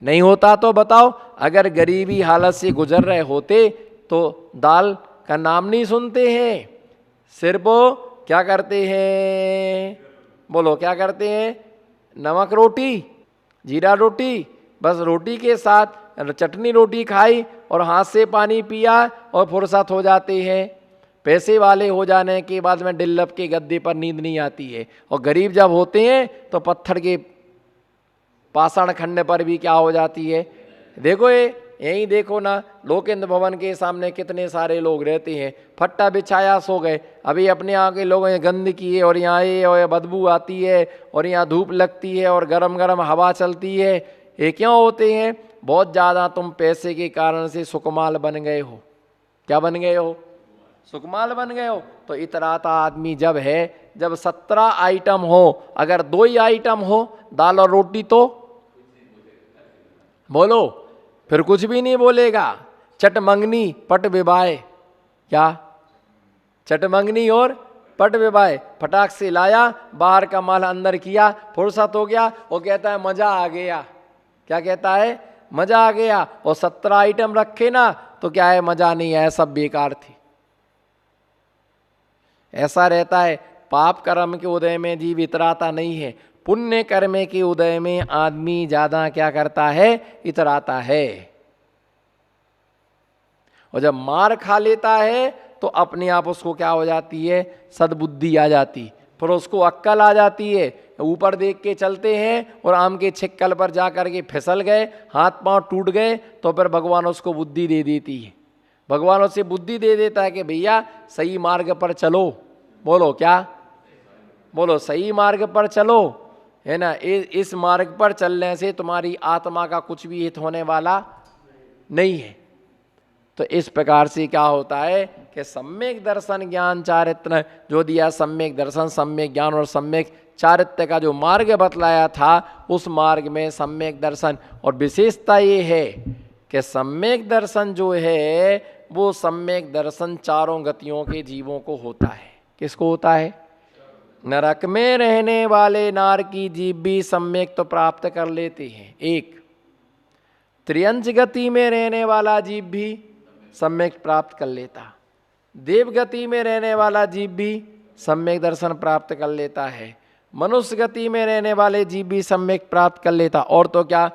नहीं होता तो बताओ, अगर गरीबी हालत से गुजर रहे होते तो दाल का नाम नहीं सुनते हैं, सिर्फ वो क्या करते हैं, बोलो क्या करते हैं, नमक रोटी, जीरा रोटी, बस रोटी के साथ चटनी रोटी खाई और हाथ से पानी पिया और फुर्सत हो जाते हैं। पैसे वाले हो जाने के बाद में डिल्लप के गद्दे पर नींद नहीं आती है, और गरीब जब होते हैं तो पत्थर के पाषाण खंड पर भी क्या हो जाती है। देखो ये यही देखो ना, लोकेंद्र भवन के सामने कितने सारे लोग रहते हैं, फट्टा बिछाया सो गए, अभी अपने यहाँ के लोग गंदगी है और यहाँ ये और बदबू आती है और यहाँ धूप लगती है और गरम गरम हवा चलती है, ये क्यों होते हैं, बहुत ज़्यादा तुम पैसे के कारण से सुकमाल बन गए हो। क्या बन गए हो, सुकमाल बन गए हो। तो इतराता आदमी जब है, जब 17 आइटम हो, अगर 2 ही आइटम हो दाल और रोटी तो बोलो, फिर कुछ भी नहीं बोलेगा। चट मंगनी पट विवाह, क्या चट मंगनी और पट विवाह, फटाक से लाया, बाहर का माल अंदर किया, फुर्सत हो गया, वो कहता है मजा आ गया। क्या कहता है, मजा आ गया। और 17 आइटम रखे ना तो क्या है, मजा नहीं आया, सब बेकार थी। ऐसा रहता है। पाप कर्म के उदय में जीव इतराता नहीं है, पुण्य कर्म के उदय में आदमी ज्यादा क्या करता है, इतराता है। और जब मार खा लेता है तो अपने आप उसको क्या हो जाती है, सद्बुद्धि आ जाती, फिर उसको अक्कल आ जाती है। ऊपर देख के चलते हैं और आम के छिक्कल पर जा कर के फिसल गए, हाथ पांव टूट गए, तो फिर भगवान उसको बुद्धि दे देती है। भगवान उसे बुद्धि दे देता है कि भैया सही मार्ग पर चलो। बोलो क्या, बोलो सही मार्ग पर चलो, है ना। इस मार्ग पर चलने से तुम्हारी आत्मा का कुछ भी हित होने वाला नहीं है। तो इस प्रकार से क्या होता है कि सम्यक दर्शन ज्ञान चारित्र जो दिया, सम्यक दर्शन सम्यक ज्ञान और सम्यक चारित्र का जो मार्ग बतलाया था, उस मार्ग में सम्यक दर्शन, और विशेषता ये है कि सम्यक दर्शन जो है वो सम्यक दर्शन चारों गतियों के जीवों को होता है। किसको होता है, नरक में रहने वाले नार की जीव भी सम्यक तो प्राप्त कर लेते हैं, एक त्रियंच गति में रहने वाला जीव भी सम्यक प्राप्त कर लेता, देव गति में रहने वाला जीव भी सम्यक दर्शन प्राप्त कर लेता है, मनुष्य गति में रहने वाले जीव भी सम्यक प्राप्त कर लेता। और तो क्या,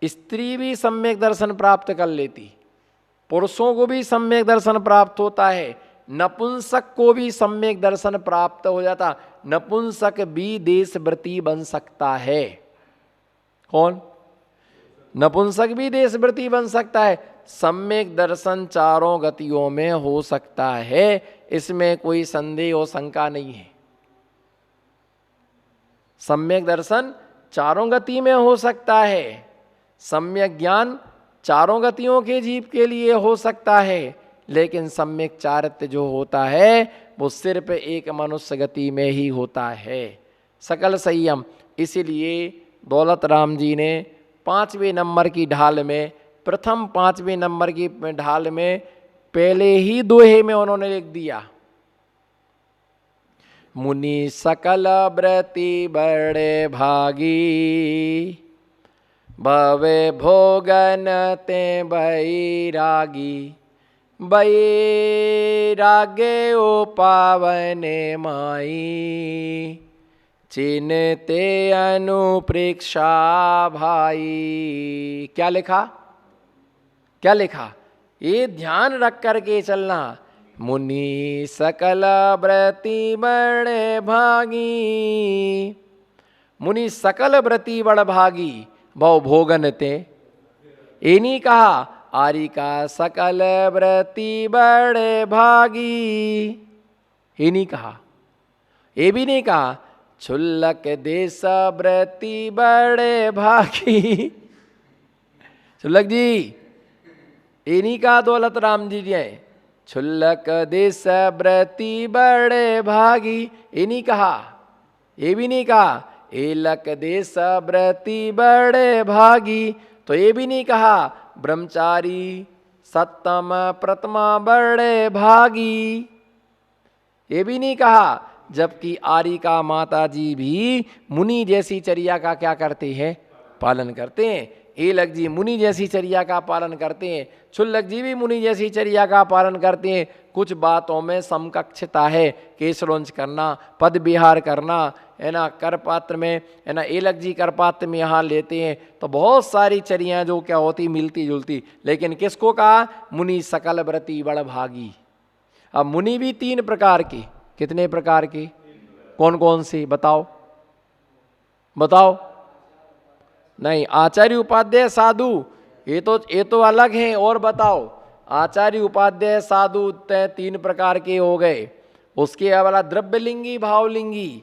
स्त्री भी सम्यक दर्शन प्राप्त कर लेती, पुरुषों को भी सम्यक दर्शन प्राप्त होता है, नपुंसक को भी सम्यक दर्शन प्राप्त हो जाता, नपुंसक भी देशव्रती बन सकता है। कौन, नपुंसक भी देशव्रती बन सकता है। सम्यक दर्शन चारों गतियों में हो सकता है, इसमें कोई संदेह और शंका नहीं है। सम्यक दर्शन चारों गति में हो सकता है, सम्यक ज्ञान चारों गतियों के जीव के लिए हो सकता है, लेकिन सम्यक चारित्र जो होता है वो सिर्फ एक मनुष्य गति में ही होता है। सकल संयम, इसीलिए दौलत राम जी ने 5वें नंबर की ढाल में, प्रथम 5वें नंबर की ढाल में पहले ही दोहे में उन्होंने लिख दिया, मुनि सकल व्रति बड़े भागी, भवे भोगन ते बैरागी, बैरागे ओ पावने माई, चिन्हते अनुप्रेक्षा भाई। क्या लिखा, क्या लिखा, ये ध्यान रख करके चलना। मुनि सकल व्रति बड़े भागी, मुनि सकल व्रति बड़ भागी, भव भोगन ते, ये नहीं कहा आरी का सकल व्रति बड़े भागी, ये नहीं कहा, ये भी नहीं कहा क्षुल्लक देश व्रति बड़े भागी। क्षुल्लक जी, ये नहीं कहा दौलत राम जी ने क्षुल्लक देश व्रति बड़े भागी, ये नहीं कहा, ये भी नहीं कहा एलक देश व्रति बड़े भागी, तो ये भी नहीं कहा ब्रह्मचारी सत्तम प्रथमा बड़े भागी, ये भी नहीं कहा। जबकि आरिका माता जी भी मुनि जैसी चर्या का क्या करते हैं, पालन करते हैं। एलक जी मुनि जैसी चर्या का पालन करते हैं, क्षुल्लक जी भी मुनि जैसी चर्या का पालन करते हैं। कुछ बातों में समकक्षता है, केशरोंच करना, पद विहार करना, है ना, कर पात्र में, है ना, एलक जी कर पात्र में यहाँ लेते हैं। तो बहुत सारी चर्याएं जो क्या होती मिलती जुलती, लेकिन किसको कहा? मुनि सकल व्रती बड़ भागी। अब मुनि भी 3 प्रकार के, कितने प्रकार के? कौन कौन से बताओ बताओ? नहीं, आचार्य उपाध्याय साधु ये तो अलग है। और बताओ, आचार्य उपाध्याय साधु 3 प्रकार के हो गए। उसके अलावा द्रव्यलिंगी भावलिंगी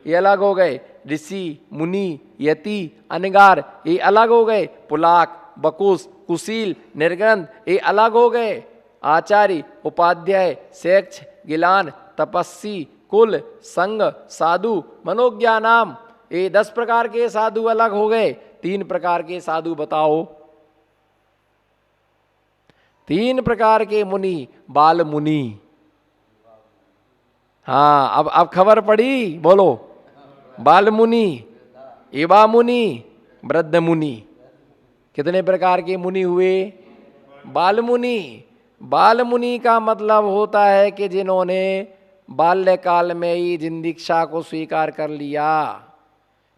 ये अलग हो गए। ऋषि मुनि यति अनगार ये अलग हो गए। पुलाक बकुस कुशील निर्ग्रंथ ये अलग हो गए। आचार्य उपाध्याय शेक्ष गिलान तपस्वी कुल संग साधु मनोज्ञानाम ये 10 प्रकार के साधु अलग हो गए। 3 प्रकार के साधु बताओ? 3 प्रकार के मुनि, बाल मुनि। हाँ, अब खबर पड़ी, बोलो। बाल मुनि, युवा मुनि, वृद्ध मुनि। कितने प्रकार के मुनि हुए? बाल मुनि। बाल मुनि का मतलब होता है कि जिन्होंने बाल्यकाल में ही जिन दीक्षा को स्वीकार कर लिया।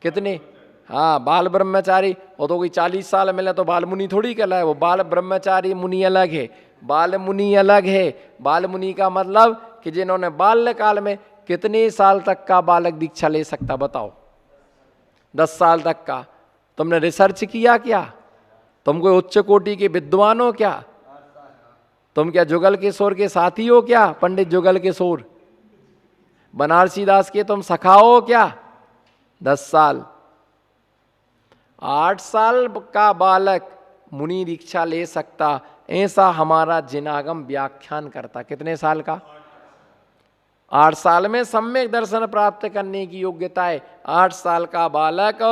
कितने? हाँ, बाल ब्रह्मचारी, वो तो कोई 40 साल मिले तो बाल मुनि थोड़ी कहलाए, वो बाल ब्रह्मचारी मुनि अलग है, बाल मुनि अलग है। बाल मुनि का मतलब कि जिन्होंने बाल्यकाल में, कितने साल तक का बालक दीक्षा ले सकता बताओ? 10 साल तक का। तुमने रिसर्च किया क्या? तुम कोई उच्च कोटि के विद्वान हो क्या? तुम क्या जुगल किशोर के साथी हो क्या? पंडित जुगल किशोर, बनारसी दास के तुम सखा हो क्या? 10 साल। 8 साल का बालक मुनि दीक्षा ले सकता, ऐसा हमारा जिनागम व्याख्यान करता। कितने साल का? 8 साल में सम्यक दर्शन प्राप्त करने की योग्यता है। 8 साल का बालक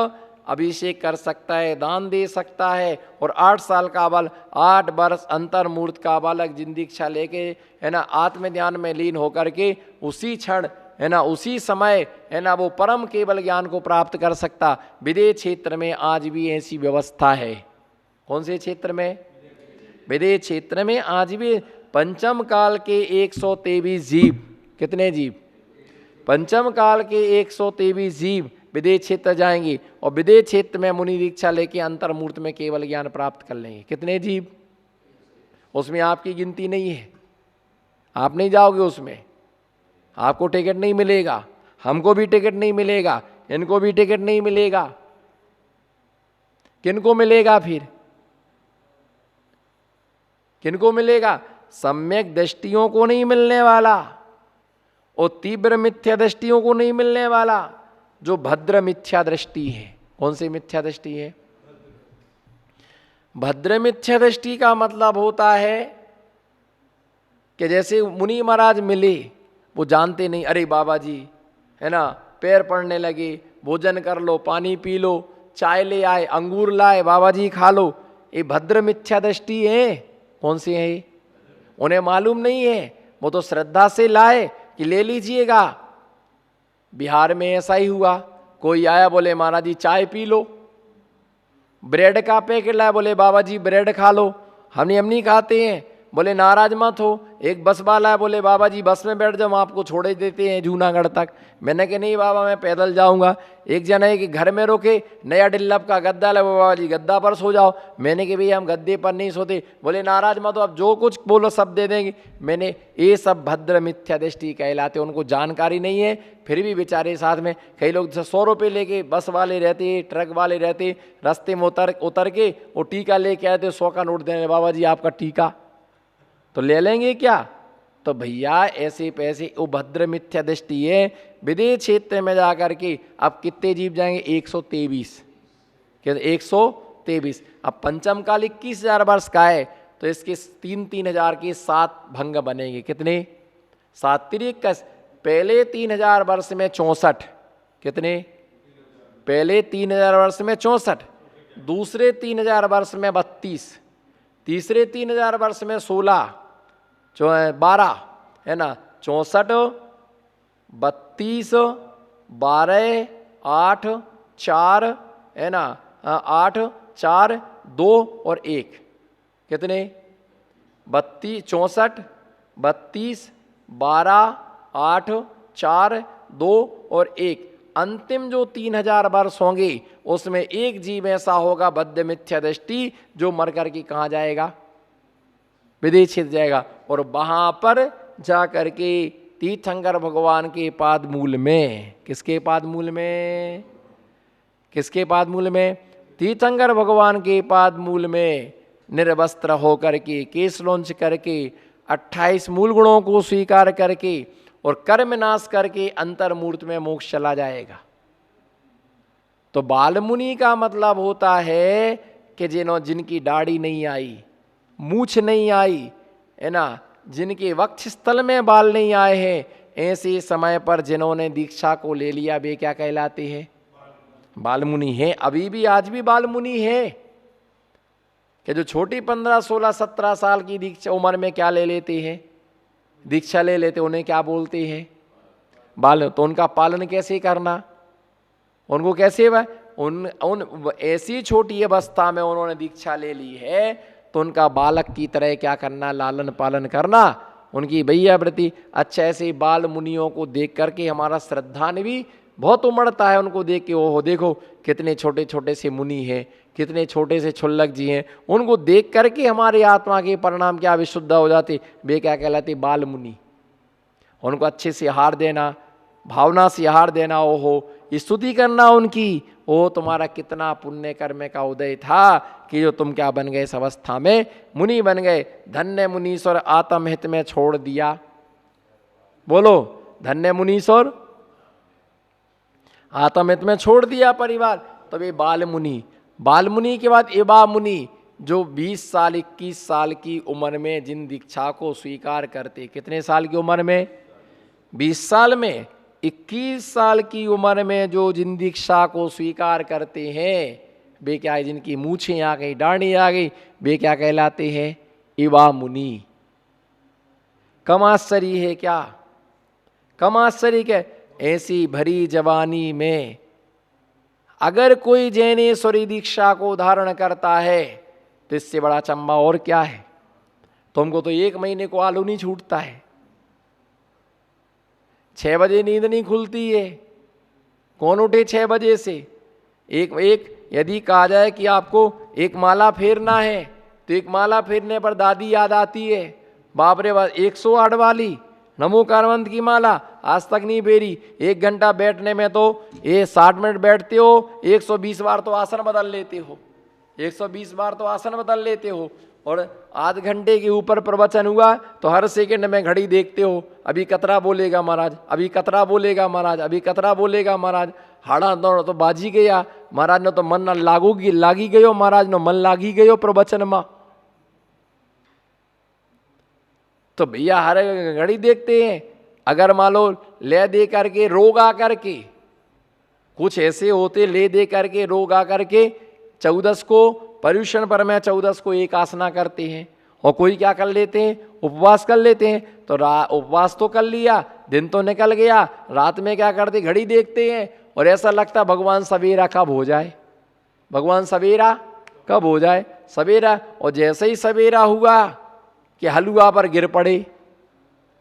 अभिषेक कर सकता है, दान दे सकता है। और 8 साल का बालक, 8 वर्ष अंतर्मूर्त का बालक जिन दीक्षा लेके, है ना, आत्म ध्यान में लीन होकर के उसी क्षण, है ना, उसी समय, है ना, वो परम केवल ज्ञान को प्राप्त कर सकता। विदेह क्षेत्र में आज भी ऐसी व्यवस्था है। कौन से क्षेत्र में? विदेह क्षेत्र में आज भी पंचम काल के 123 जीव। कितने जीव? पंचम काल के 123 जीव विदेह क्षेत्र जाएंगे और विदेह क्षेत्र में मुनि दीक्षा लेके अंतर्मूर्त में केवल ज्ञान प्राप्त कर लेंगे। कितने जीव? उसमें आपकी गिनती नहीं है, आप नहीं जाओगे उसमें, आपको टिकट नहीं मिलेगा, हमको भी टिकट नहीं मिलेगा, इनको भी टिकट नहीं मिलेगा। किनको मिलेगा फिर? किनको मिलेगा? सम्यक दृष्टियों को नहीं मिलने वाला, और तीव्र मिथ्या दृष्टियों को नहीं मिलने वाला, जो भद्र मिथ्या दृष्टि है। कौन सी मिथ्या दृष्टि है? भद्र मिथ्या दृष्टि का मतलब होता है कि जैसे मुनि महाराज मिले, वो जानते नहीं, अरे बाबा जी, है ना, पैर पड़ने लगे, भोजन कर लो, पानी पी लो, चाय ले आए, अंगूर लाए, बाबा जी खा लो। ये भद्र मिथ्या दृष्टि है। कौन सी है? उन्हें मालूम नहीं है, वो तो श्रद्धा से लाए कि ले लीजिएगा। बिहार में ऐसा ही हुआ, कोई आया, बोले महाराज जी चाय पी लो, ब्रेड का पैकेट लाया, बोले बाबा जी ब्रेड खा लो। हम नहीं खाते हैं। बोले नाराज मत हो। एक बस वाला है, बोले बाबा जी बस में बैठ जाओ, आपको छोड़े देते हैं जूनागढ़ तक। मैंने कहा नहीं बाबा, मैं पैदल जाऊंगा। एक जना है कि घर में रोके, नया डिल्लप का गद्दा ले, बाबा जी गद्दा पर सो जाओ। मैंने कहा भैया हम गद्दे पर नहीं सोते। बोले नाराज मत हो, आप जो कुछ बोलो सब दे देंगे। मैंने ये सब भद्र मिथ्या दृष्टि कहलाते, उनको जानकारी नहीं है, फिर भी बेचारे साथ में कई लोग 100 रुपये लेके बस वाले रहते, ट्रक वाले रहते, रास्ते में उतर के वो टीका लेके आए थे, 100 का नोट देने, बाबा जी आपका टीका, तो ले लेंगे क्या? तो भैया ऐसे पैसे, वो भद्र मिथ्या दृष्टि है। विदेह क्षेत्र में जाकर के अब कितने जीव जाएंगे? 123। क्या? 123। अब पंचम काल 21,000 वर्ष का है, तो इसके 3-3 हजार के 7 भंग बनेंगे। कितने? 7 तिरिक। पहले 3,000 वर्ष में 64। कितने? पहले 3,000 वर्ष में 64, दूसरे 3,000 वर्ष में 32, तीसरे 3,000 वर्ष में 16, 12, है ना, 64, 32, 12, 8, 4, है ना, 8, 4, 2 और 1 कितने? 32, 64, 32, 12, 8, 4, 2 और 1। अंतिम जो 3000 वर्ष होंगे उसमें एक जीव ऐसा होगा बद्ध मिथ्या दृष्टि जो मर करके कहाँ जाएगा? विदेश छिप जाएगा। और वहां पर जा करके तीर्थंकर भगवान के पाद मूल में, किसके पाद मूल में? किसके पाद मूल में? तीर्थंकर भगवान के पाद मूल में निर्वस्त्र होकर के, केस लौंच करके, 28 मूल गुणों को स्वीकार करके और कर्म नाश करके अंतर्मूर्त में मोक्ष चला जाएगा। तो बालमुनि का मतलब होता है कि जिनकी दाढ़ी नहीं आई, मूछ नहीं आई है ना, जिनके वक्षस्थल में बाल नहीं आए हैं, ऐसे समय पर जिन्होंने दीक्षा को ले लिया वे क्या कहलाते हैं? बालमुनि हैं। अभी भी आज भी बालमुनि है कि जो छोटी 15, 16, 17 साल की दीक्षा उम्र में क्या ले लेते हैं? दीक्षा ले लेते, उन्हें क्या बोलते हैं? बाल। तो उनका पालन कैसे करना? उनको कैसे उन ऐसी छोटी अवस्था में उन्होंने दीक्षा ले ली है तो उनका बालक की तरह क्या करना? लालन पालन करना, उनकी वैयावृत्ति। अच्छा, ऐसे बाल मुनियों को देख करके हमारा श्रद्धान भी बहुत उमड़ता है। उनको देख के ओहो देखो कितने छोटे छोटे से मुनि हैं, कितने छोटे से क्षुल्लक जी हैं। उनको देख करके हमारे आत्मा के परिणाम क्या विशुद्ध हो जाते? वे क्या कहलाते? बाल मुनि। उनको अच्छे से आहार देना, भावना से आहार देना, ओहो स्तुति करना उनकी, ओ तुम्हारा कितना पुण्य कर्म का उदय था कि जो तुम क्या बन गए इस अवस्था में? मुनि बन गए। धन्य मुनीश्वर आत्महित में छोड़ दिया। बोलो, धन्य मुनीश्वर आत्महित में छोड़ दिया परिवार। तो वे बाल मुनि। बाल मुनि के बाद एवा मुनि, जो 20 साल 21 साल की उम्र में जिन दीक्षा को स्वीकार करते। कितने साल की उम्र में? 20 साल में। 21 साल की उम्र में जो जिन दीक्षा को स्वीकार करते हैं वे क्या है? जिनकी मूछें आ गई, डांडी आ गई, वे क्या कहलाते हैं? एवा मुनि। कम आश्चर्य है क्या? कम आश्चर्य क्या? ऐसी भरी जवानी में अगर कोई जैनेश्वरी दीक्षा को धारण करता है तो इससे बड़ा चंबा और क्या है? तुमको तो 1 महीने को आलू नहीं छूटता है, 6 बजे नींद नहीं खुलती है। कौन उठे 6 बजे से? एक यदि कहा जाए कि आपको एक माला फेरना है तो एक माला फेरने पर दादी याद आती है, बाप रे बाप 108 वाली नमोकार मंत्र की माला आज तक नहीं फेरी। 1 घंटा बैठने में तो ये 60 मिनट बैठते हो, 120 बार तो आसन बदल लेते हो, 120 बार तो आसन बदल लेते हो। और आध घंटे के ऊपर प्रवचन हुआ तो हर सेकंड में घड़ी देखते हो, अभी कतरा बोलेगा महाराज, अभी कतरा बोलेगा महाराज, अभी कतरा बोलेगा महाराज। हाड़ा दौड़ तो बाजी गया महाराज ने, तो मन न लागूगी लागी गयो महाराज ने, मन लागी गयो प्रवचन में। तो भैया हर घड़ी देखते हैं। अगर मान लो ले दे करके रोग आ करके, कुछ ऐसे होते ले दे करके रोग आ करके 14 को पर्यूषण पर में 14 को एक आसना करते हैं, और कोई क्या कर लेते हैं? उपवास कर लेते हैं। तो उपवास तो कर लिया, दिन तो निकल गया, रात में क्या करते? घड़ी देखते हैं और ऐसा लगता भगवान सवेरा कब हो जाए, भगवान सवेरा कब हो जाए, सवेरा। और जैसे ही सवेरा हुआ कि हलुआ पर गिर पड़े,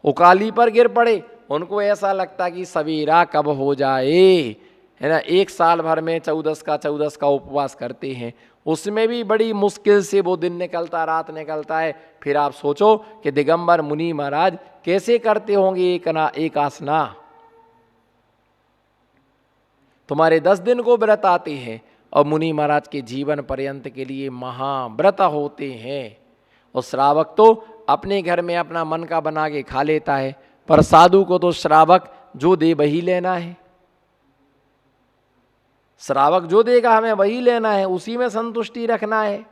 उकाली पर गिर पड़े, उनको ऐसा लगता कि सवेरा कब हो जाए, है ना। 1 साल भर में 14 का उपवास करते हैं, उसमें भी बड़ी मुश्किल से वो दिन निकलता, रात निकलता है। फिर आप सोचो कि दिगंबर मुनि महाराज कैसे करते होंगे एक आसना। तुम्हारे 10 दिन को व्रत आते हैं और मुनि महाराज के जीवन पर्यंत के लिए महाव्रत होते हैं। और श्रावक तो अपने घर में अपना मन का बना के खा लेता है, पर साधु को तो श्रावक जो दे वही लेना है। श्रावक जो देगा हमें वही लेना है, उसी में संतुष्टि रखना है।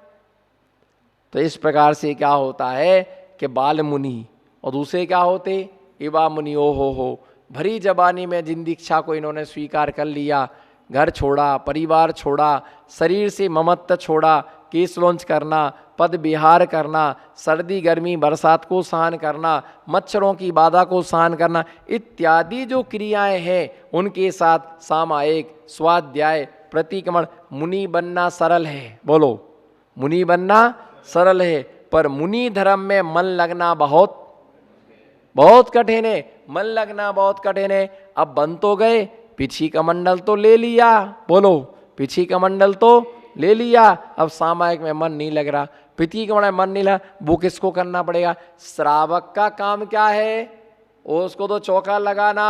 तो इस प्रकार से क्या होता है कि बाल मुनि और दूसरे क्या होते? एवा मुनि। ओ हो भरी जवानी में जिन दीक्षा को इन्होंने स्वीकार कर लिया, घर छोड़ा, परिवार छोड़ा, शरीर से ममत्व छोड़ा, केस लॉन्च करना, पद विहार करना, सर्दी गर्मी बरसात को सहन करना, मच्छरों की बाधा को सहन करना, इत्यादि जो क्रियाएं हैं उनके साथ सामायिक स्वाध्याय प्रतिक्रमण। मुनि बनना सरल है, बोलो मुनि बनना सरल है, पर मुनि धर्म में मन लगना बहुत बहुत कठिन है। मन लगना बहुत कठिन है। अब बन तो गए, पीछी का मंडल तो ले लिया, बोलो पीछी का मंडल तो ले लिया, अब सामायिक में मन नहीं लग रहा, पीछी का मंडल मन नहीं लगा, वो किसको करना पड़ेगा? श्रावक का काम क्या है? उसको तो चौका लगाना,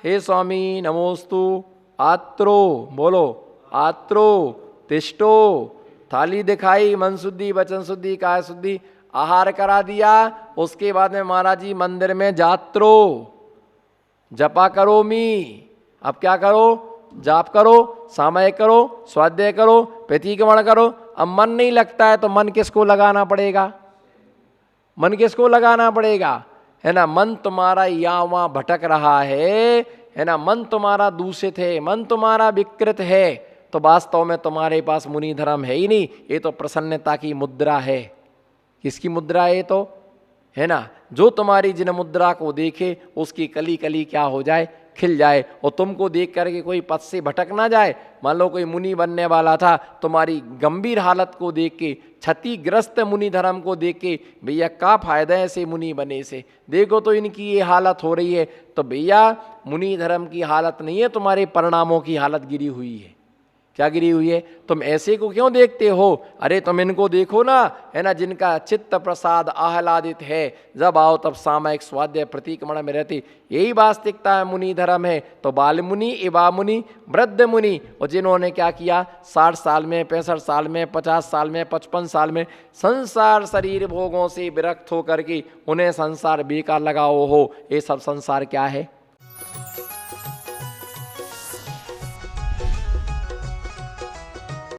हे स्वामी नमोस्तु आत्रो, बोलो आत्रो तिष्ठो, थाली दिखाई, मन शुद्धि वचन शुद्धि काय शुद्धि, आहार करा दिया। उसके बाद में महाराज जी मंदिर में जात्रो, जपा करो मी, अब क्या करो? जाप करो, सामयिक करो, स्वाध्याय करो, प्रतिक्रमण करो। अब मन नहीं लगता है तो मन किसको लगाना पड़ेगा? मन किसको लगाना पड़ेगा? है ना, मन तुम्हारा यहाँ वहाँ भटक रहा है ना, मन तुम्हारा दूषित है, मन तुम्हारा विकृत है, तो वास्तव में तुम्हारे पास मुनि धर्म है ही नहीं। ये तो प्रसन्नता की मुद्रा है। किसकी मुद्रा है? तो है ना, जो तुम्हारी जिन मुद्रा को देखे उसकी कली कली क्या हो जाए? खिल जाए, और तुमको देख करके कोई पथ से भटक ना जाए। मान लो कोई मुनि बनने वाला था, तुम्हारी गंभीर हालत को देख के, क्षतिग्रस्त मुनि धर्म को देख के, भैया क्या फायदा है ऐसे मुनि बने से, देखो तो इनकी ये हालत हो रही है, तो भैया मुनि धर्म की हालत नहीं है, तुम्हारे परिणामों की हालत गिरी हुई है। क्या गिरी हुई है? तुम ऐसे को क्यों देखते हो? अरे तुम इनको देखो ना, है ना, जिनका चित्त प्रसाद आह्लादित है, जब आओ तब सामयिक स्वाध्याय प्रतिक्रमण में रहती, यही वास्तविकता है मुनि धर्म है। तो बाल मुनि, इवा मुनि, वृद्ध मुनि, और जिन्होंने क्या किया 60 साल में, 65 साल में, 50 साल में, 55 साल में संसार शरीर भोगों से विरक्त होकर के उन्हें संसार बेकार लगाओ हो, ये सब संसार क्या है?